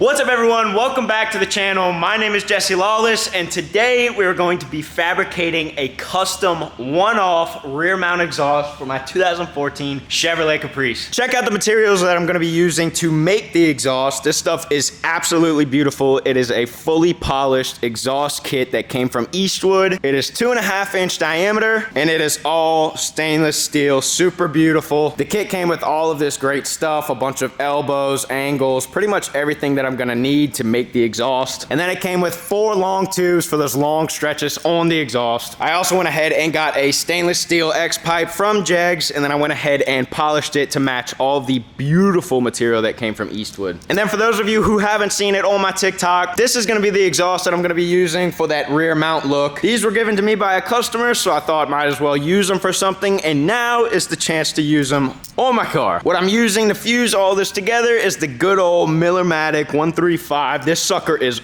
What's up everyone, welcome back to the channel. My name is Jesse Lawless and today we're going to be fabricating a custom one-off rear mount exhaust for my 2014 Chevrolet Caprice. Check out the materials that I'm going to be using to make the exhaust. This stuff is absolutely beautiful. It is a fully polished exhaust kit that came from Eastwood. It is 2.5 inch diameter and it is all stainless steel, super beautiful. The kit came with all of this great stuff, a bunch of elbows, angles, pretty much everything that I'm gonna need to make the exhaust. And then it came with 4 long tubes for those long stretches on the exhaust. I also went ahead and got a stainless steel X pipe from Jegs, and then I went ahead and polished it to match all the beautiful material that came from Eastwood. And then for those of you who haven't seen it on my TikTok, this is gonna be the exhaust that I'm gonna be using for that rear mount look. These were given to me by a customer, so I thought might as well use them for something, and now is the chance to use them on my car. What I'm using to fuse all this together is the good old Miller-Matic 135. This sucker is,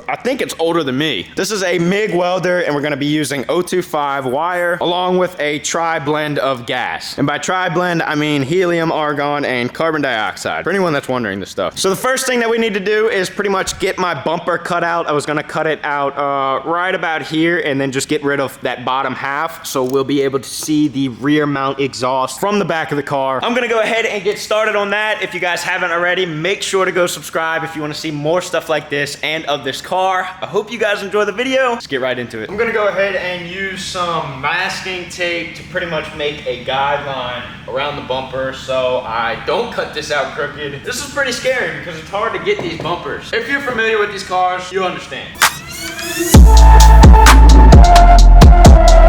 I think it's older than me. This is a MIG welder and we're gonna be using 025 wire along with a tri-blend of gas. And by tri-blend, I mean helium, argon, and carbon dioxide, for anyone that's wondering this stuff. So the first thing that we need to do is pretty much get my bumper cut out. I was gonna cut it out right about here and then just get rid of that bottom half so we'll be able to see the rear mount exhaust from the back of the car. I'm gonna go ahead and get started on that. If you guys haven't already, make sure to go subscribe if you wanna see more stuff like this and of this car. I hope you guys enjoy the video. Let's get right into it. I'm gonna go ahead and use some masking tape to pretty much make a guideline around the bumper so I don't cut this out crooked. This is pretty scary because it's hard to get these bumpers. If you're familiar with these cars, you understand.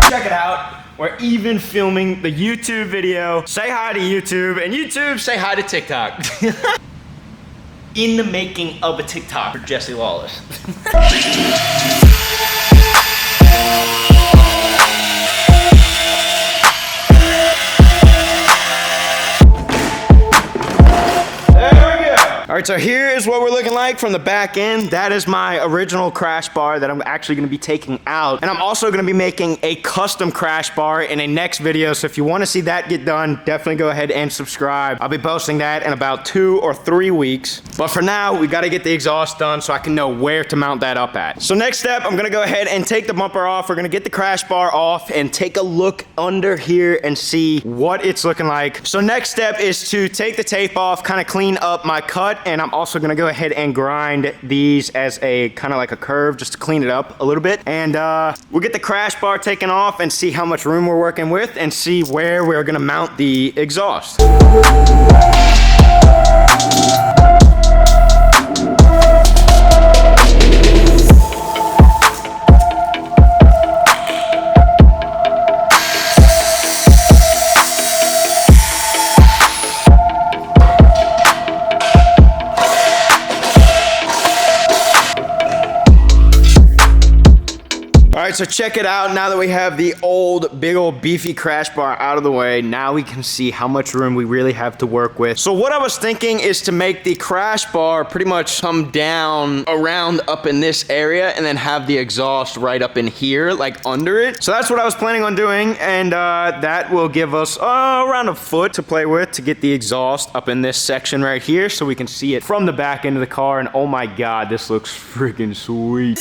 Check it out. We're even filming the YouTube video. Say hi to YouTube, and YouTube, say hi to TikTok. In the making of a TikTok for Jesse Lawless. All right, so here is what we're looking like from the back end. That is my original crash bar that I'm actually gonna be taking out. And I'm also gonna be making a custom crash bar in a next video. So if you wanna see that get done, definitely go ahead and subscribe. I'll be posting that in about 2 or 3 weeks. But for now, we gotta get the exhaust done so I can know where to mount that up at. So next step, I'm gonna go ahead and take the bumper off. We're gonna get the crash bar off and take a look under here and see what it's looking like. So next step is to take the tape off, kind of clean up my cut, and I'm also gonna go ahead and grind these as a kind of like a curve just to clean it up a little bit. And we'll get the crash bar taken off and see how much room we're working with and see where we're gonna mount the exhaust. All right, so check it out. Now that we have the big old beefy crash bar out of the way, now we can see how much room we really have to work with. So what I was thinking is to make the crash bar pretty much come down around up in this area and then have the exhaust right up in here, like under it. So that's what I was planning on doing, and that will give us around a foot to play with to get the exhaust up in this section right here so we can see it from the back end of the car. And oh my God, this looks freaking sweet.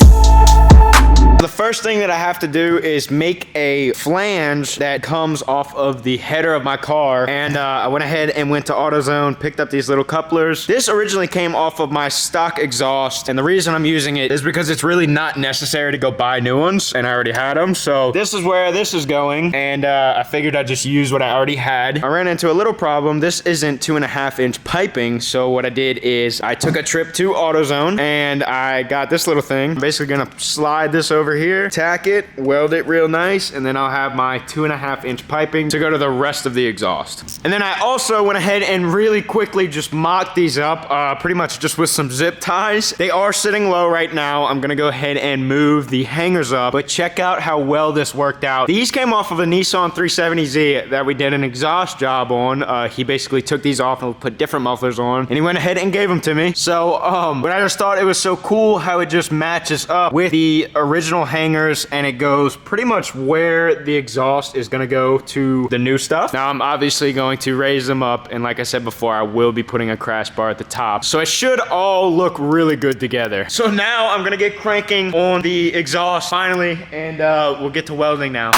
The first thing that I have to do is make a flange that comes off of the header of my car. And I went ahead and went to AutoZone, picked up these little couplers. This originally came off of my stock exhaust. And the reason I'm using it is because it's really not necessary to go buy new ones. And I already had them. So this is where this is going. And I figured I'd just use what I already had. I ran into a little problem. This isn't 2.5 inch piping. So what I did is I took a trip to AutoZone and I got this little thing. I'm basically gonna slide this over here, tack it, weld it real nice, and then I'll have my 2.5 inch piping to go to the rest of the exhaust. And then I also went ahead and really quickly just mocked these up, pretty much just with some zip ties. They are sitting low right now. I'm gonna go ahead and move the hangers up, but check out how well this worked out. These came off of a Nissan 370Z that we did an exhaust job on. He basically took these off and put different mufflers on, and he went ahead and gave them to me. So, but I just thought it was so cool how it just matches up with the original hangers hangers, and it goes pretty much where the exhaust is gonna go to the new stuff. Now I'm obviously going to raise them up, and like I said before, I will be putting a crash bar at the top. So it should all look really good together. So now I'm gonna get cranking on the exhaust finally, and we'll get to welding now.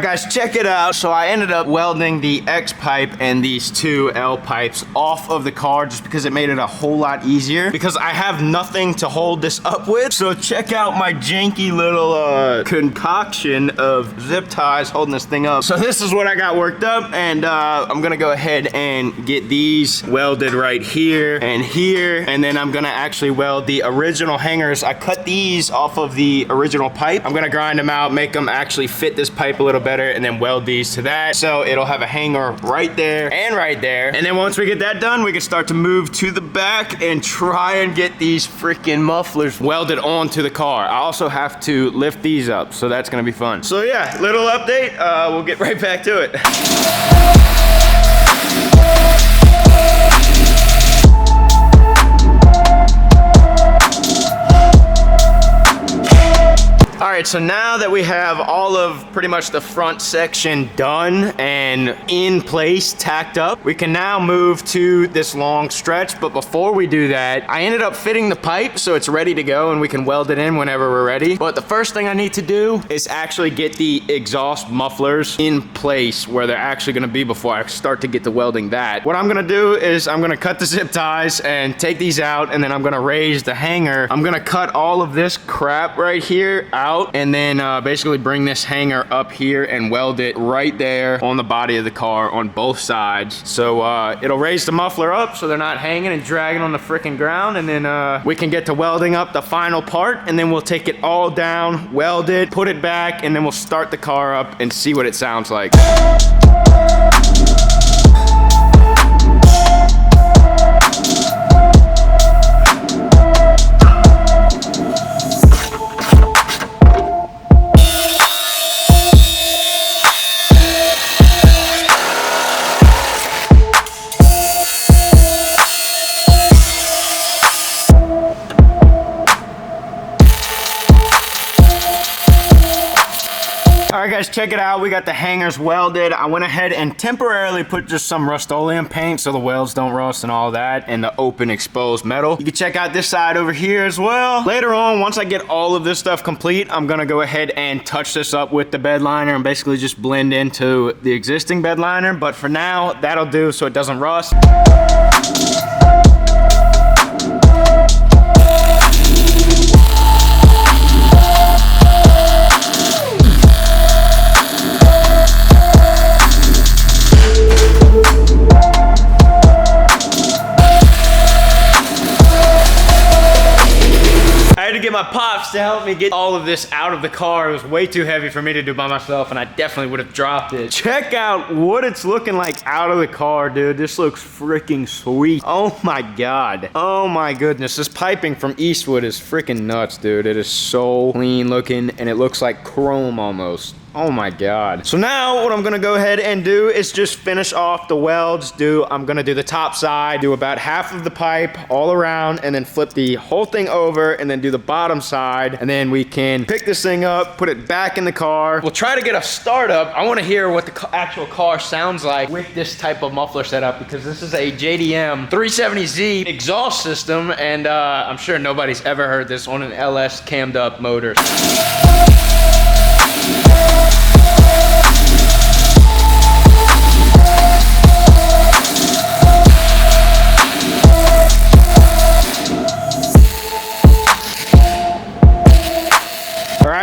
Guys, check it out. So I ended up welding the X pipe and these two L pipes off of the car just because it made it a whole lot easier, because I have nothing to hold this up with. So check out my janky little concoction of zip ties holding this thing up. So this is what I got worked up, and I'm gonna go ahead and get these welded right here, and then I'm gonna actually weld the original hangers. I cut these off of the original pipe. I'm gonna grind them out, make them actually fit this pipe a little better, and then weld these to that. So it'll have a hanger right there and right there. And then once we get that done, we can start to move to the back and try and get these freaking mufflers welded onto the car. I also have to lift these up, so that's gonna be fun. So yeah, little update. We'll get right back to it. All right, so now that we have all of pretty much the front section done and in place, tacked up, we can now move to this long stretch. But before we do that, I ended up fitting the pipe so it's ready to go and we can weld it in whenever we're ready. But the first thing I need to do is actually get the exhaust mufflers in place where they're actually gonna be before I start to get to welding that. What I'm gonna do is I'm gonna cut the zip ties and take these out, and then I'm gonna raise the hanger. I'm gonna cut all of this crap right here out, and then basically bring this hanger up here and weld it right there on the body of the car on both sides. So it'll raise the muffler up so they're not hanging and dragging on the freaking ground, and then we can get to welding up the final part, and then we'll take it all down, weld it, put it back, and then we'll start the car up and see what it sounds like. All right, guys, check it out. We got the hangers welded. I went ahead and temporarily put just some Rust-Oleum paint so the welds don't rust and all that, and the open exposed metal. You can check out this side over here as well. Later on, once I get all of this stuff complete, I'm gonna go ahead and touch this up with the bed liner and basically just blend into the existing bed liner. But for now, that'll do so it doesn't rust. Get my pops to help me get all of this out of the car. It was way too heavy for me to do by myself, and I definitely would have dropped it. Check out what it's looking like out of the car, dude. This looks freaking sweet. Oh my god. Oh my goodness. This piping from Eastwood is freaking nuts, dude. It is so clean looking, and it looks like chrome almost. Oh my god. So now what I'm gonna go ahead and do is just finish off the welds. I'm gonna do the top side, do about half of the pipe all around, and then flip the whole thing over, and then do the bottom side, and then we can pick this thing up, put it back in the car. We'll try to get a startup. I wanna hear what the actual car sounds like with this type of muffler setup, because this is a JDM 370Z exhaust system, and I'm sure nobody's ever heard this on an LS cammed up motor.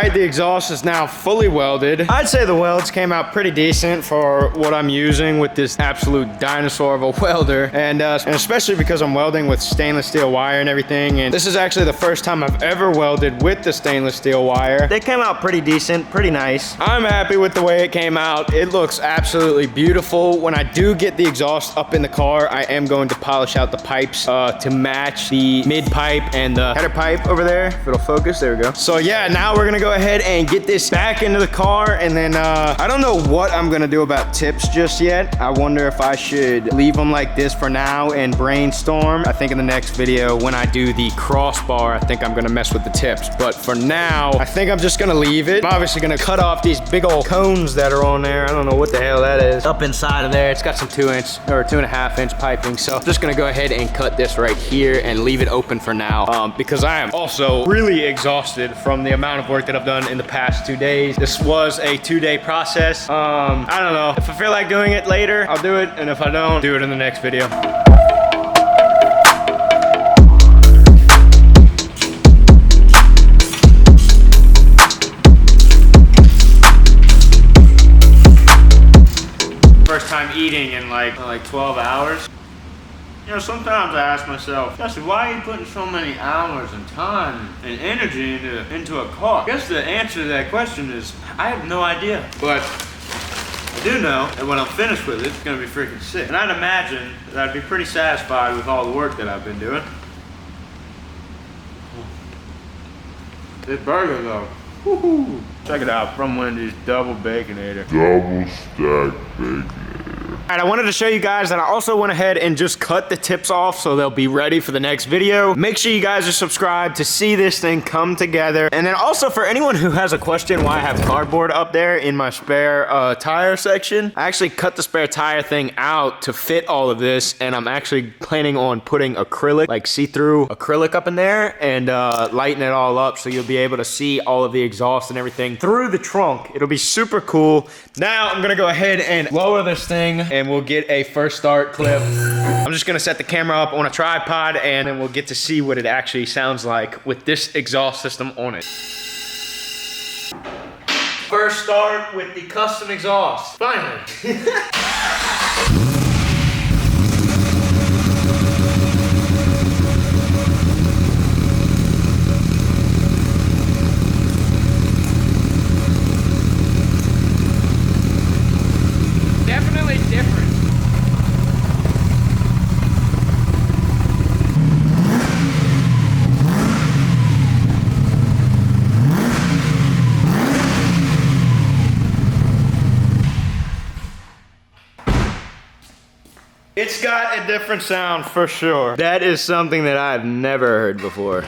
right, the exhaust is now fully welded. I'd say the welds came out pretty decent for what I'm using with this absolute dinosaur of a welder. And especially because I'm welding with stainless steel wire and everything. And this is actually the first time I've ever welded with the stainless steel wire. They came out pretty decent, pretty nice. I'm happy with the way it came out. It looks absolutely beautiful. When I do get the exhaust up in the car, I am going to polish out the pipes to match the mid pipe and the header pipe over there. If it'll focus, there we go. So yeah, now we're gonna go ahead and get this back into the car, and then I don't know what I'm gonna do about tips just yet. I wonder if I should leave them like this for now and brainstorm. I think in the next video when I do the crossbar, I think I'm gonna mess with the tips. But for now, I think I'm just gonna leave it. I'm obviously gonna cut off these big old cones that are on there. I don't know what the hell that is. Up inside of there, it's got some 2-inch or 2.5-inch piping. So I'm just gonna go ahead and cut this right here and leave it open for now because I am also really exhausted from the amount of work that I've done in the past 2 days. This was a 2-day process. I don't know. If I feel like doing it later, I'll do it. And if I don't, do it in the next video. First time eating in like 12 hours. You know, sometimes I ask myself, Jesse, why are you putting so many hours and time and energy into a car? I guess the answer to that question is, I have no idea. But I do know that when I'm finished with it, it's gonna be freaking sick. And I'd imagine that I'd be pretty satisfied with all the work that I've been doing. This burger though, woohoo! Check it out, from Wendy's, double baconator. Double stack baconator. All right, I wanted to show you guys that I also went ahead and just cut the tips off so they'll be ready for the next video. Make sure you guys are subscribed to see this thing come together. And then also for anyone who has a question why I have cardboard up there in my spare tire section, I actually cut the spare tire thing out to fit all of this, and I'm actually planning on putting acrylic, like see-through acrylic up in there and lighten it all up so you'll be able to see all of the exhaust and everything through the trunk. It'll be super cool. Now I'm gonna go ahead and lower this thing and we'll get a first start clip. I'm just gonna set the camera up on a tripod and then we'll get to see what it actually sounds like with this exhaust system on it. First start with the custom exhaust, finally. It's got a different sound for sure. That is something that I've never heard before.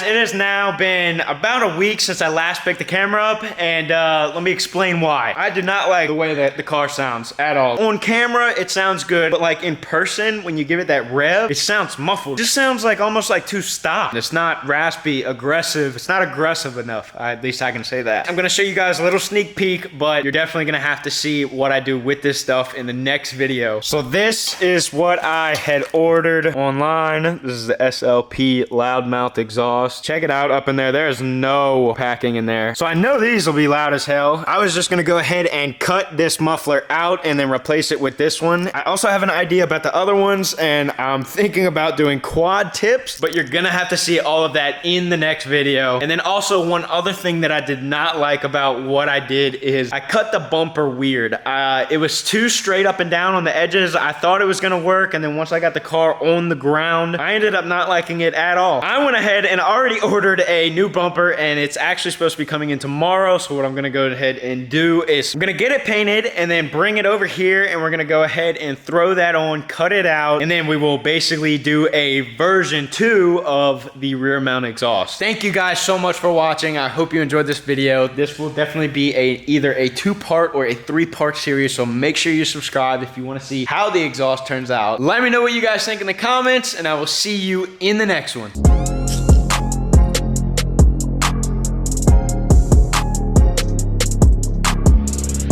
It has now been about a week since I last picked the camera up, and let me explain why. I do not like the way that the car sounds at all. On camera, it sounds good, but like in person, when you give it that rev, it sounds muffled. It just sounds like almost like too stopped. It's not raspy, aggressive. It's not aggressive enough. At least I can say that. I'm gonna show you guys a little sneak peek, but you're definitely gonna have to see what I do with this stuff in the next video. So this is what I had ordered online. This is the SLP loudmouth exhaust. Check it out up in there. There's no packing in there. So I know these will be loud as hell. I was just gonna go ahead and cut this muffler out and then replace it with this one. I also have an idea about the other ones, and I'm thinking about doing quad tips, but you're gonna have to see all of that in the next video. And then also one other thing that I did not like about what I did is I cut the bumper weird. It was too straight up and down on the edges. I thought it was gonna work, and then once I got the car on the ground, I ended up not liking it at all. I went ahead and already ordered a new bumper, and it's actually supposed to be coming in tomorrow. So what I'm gonna go ahead and do is I'm gonna get it painted and then bring it over here, and we're gonna go ahead and throw that on, cut it out, and then we will basically do a version 2 of the rear mount exhaust. Thank you guys so much for watching. I hope you enjoyed this video. This will definitely be either a 2-part or a 3-part series, so make sure you subscribe if you want to see how the exhaust turns out. Let me know what you guys think in the comments, and I will see you in the next one.